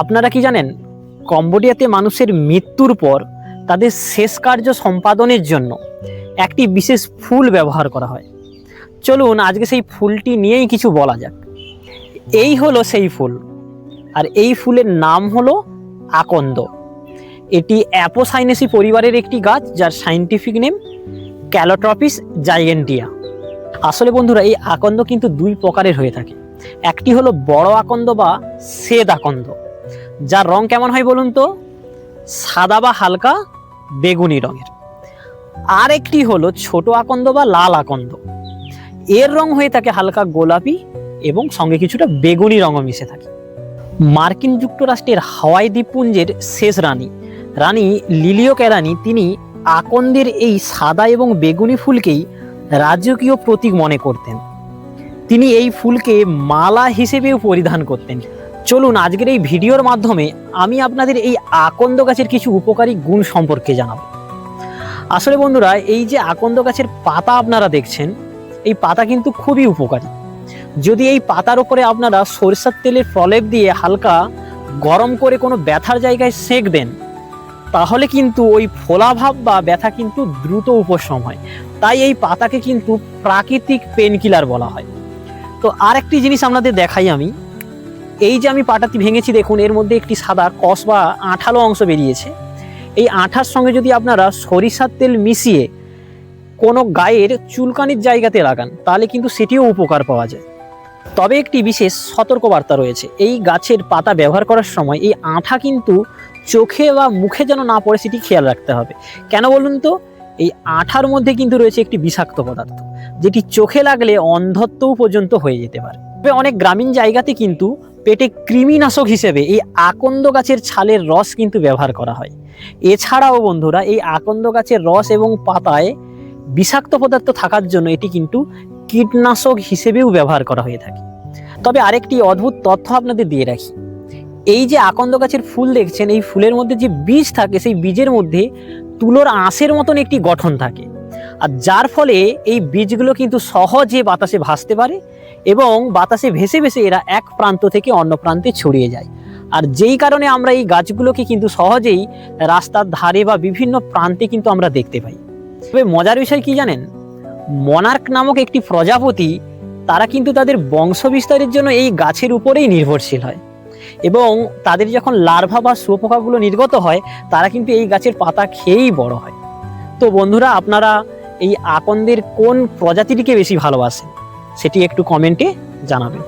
আপনারা কি জানেন, কম্বোডিয়াতে মানুষের মৃত্যুর পর তাদের শেষ কার্য সম্পাদনের জন্য একটি বিশেষ ফুল ব্যবহার করা হয়। চলুন আজকে সেই ফুলটি নিয়েই কিছু বলা যাক। এই হলো সেই ফুল, আর এই ফুলের নাম হলো আকন্দ। এটি অ্যাপোসাইনেসি পরিবারের একটি গাছ, যার সায়েন্টিফিক নেম ক্যালোট্রপিস জাইগেন্টিয়া। আসলে বন্ধুরা, এই আকন্দ কিন্তু দুই প্রকারের হয়ে থাকে। একটি হলো বড় আকন্দ বা শ্বেত আকন্দ, যার রং কেমন হয় বলুন তো, সাদা বা হালকা বেগুনি রঙের। আর একটি হলো ছোট আকন্দ বা লাল আকন্দ। এর রং হয়ে থাকে হালকা গোলাপি এবং সঙ্গে কিছুটা বেগুনি রঙও মিশে থাকে। মার্কিন যুক্তরাষ্ট্রের হাওয়াই দ্বীপপুঞ্জের শেষ রানী লিলিও ক্যারানি, তিনি আকন্দের এই সাদা এবং বেগুনি ফুলকেই রাজকীয় প্রতীক মনে করতেন। তিনি এই ফুলকে মালা হিসেবেও পরিধান করতেন। চলুন আজকের এই ভিডিওর মাধ্যমে আমি আপনাদের এই আকন্দ গাছের কিছু উপকারী গুণ সম্পর্কে জানাবো। আসলে বন্ধুরা, এই যে আকন্দ গাছের পাতা আপনারা দেখছেন, এই পাতা কিন্তু খুবই উপকারী। যদি এই পাতার উপরে আপনারা সরিষার তেলের প্রলেপ দিয়ে হালকা গরম করে কোনো ব্যথার জায়গায় সেঁক দেন, তাহলে কিন্তু ওই ফোলাভাব বা ব্যথা কিন্তু দ্রুত উপশম হয়। তাই এই পাতাকে কিন্তু প্রাকৃতিক পেনকিলার বলা হয়। তো আর একটি জিনিস আপনাদের দেখাই আমি। এই যে আমি পাতাটি ভেঙেছি, দেখুন এর মধ্যে একটি সাদা কষ বা আঠালো অংশ বেরিয়েছে। এই আঠার সঙ্গে যদি আপনারা সরিষার তেল মিশিয়ে কোনো গায়ের চুলকানির জায়গাতে লাগান, তাহলে কিন্তু সেটিও উপকার পাওয়া যায়। তবে একটি বিশেষ সতর্কবার্তা রয়েছে। এই গাছের পাতা ব্যবহার করার সময় এই আঠা কিন্তু চোখে বা মুখে যেন না পড়ে, সেটি খেয়াল রাখতে হবে। কেন বলুন তো, এই আঠার মধ্যে কিন্তু রয়েছে একটি বিষাক্ত পদার্থ, যেটি চোখে লাগলে অন্ধত্বও পর্যন্ত হয়ে যেতে পারে। তবে অনেক গ্রামীণ জায়গাতে কিন্তু পেটে কৃমিনাশক হিসেবে এই আকন্দ গাছের ছালের রস কিন্তু ব্যবহার করা হয়। এছাড়াও বন্ধুরা, এই আকন্দ গাছের রস এবং পাতায় বিষাক্ত পদার্থ থাকার জন্য এটি কিন্তু কীটনাশক হিসেবেও ব্যবহার করা হয়ে থাকে। তবে আরেকটি অদ্ভুত তথ্য আপনাদের দিয়ে রাখি। এই যে আকন্দ গাছের ফুল দেখছেন, এই ফুলের মধ্যে যে বীজ থাকে, সেই বীজের মধ্যে তুলোর আঁশের মতন একটি গঠন থাকে, আর যার ফলে এই বীজগুলো কিন্তু সহজে বাতাসে ভাসতে পারে এবং বাতাসে ভেসে ভেসে এরা এক প্রান্ত থেকে অন্য প্রান্তে ছড়িয়ে যায়। আর যেই কারণে আমরা এই গাছগুলোকে কিন্তু সহজেই রাস্তার ধারে বা বিভিন্ন প্রান্তে কিন্তু আমরা দেখতে পাই। তবে মজার বিষয় কি জানেন, মনার্ক নামক একটি প্রজাপতি, তারা কিন্তু তাদের বংশ বিস্তারের জন্য এই গাছের উপরেই নির্ভরশীল হয়, এবং তাদের যখন লার্ভা বা শুঁয়োপোকাগুলো নির্গত হয়, তারা কিন্তু এই গাছের পাতা খেয়েই বড় হয়। তো বন্ধুরা, আপনারা এই আকন্দের কোন প্রজাতিটিকে বেশি ভালোবাসেন, সেটি একটু কমেন্টে জানাবেন।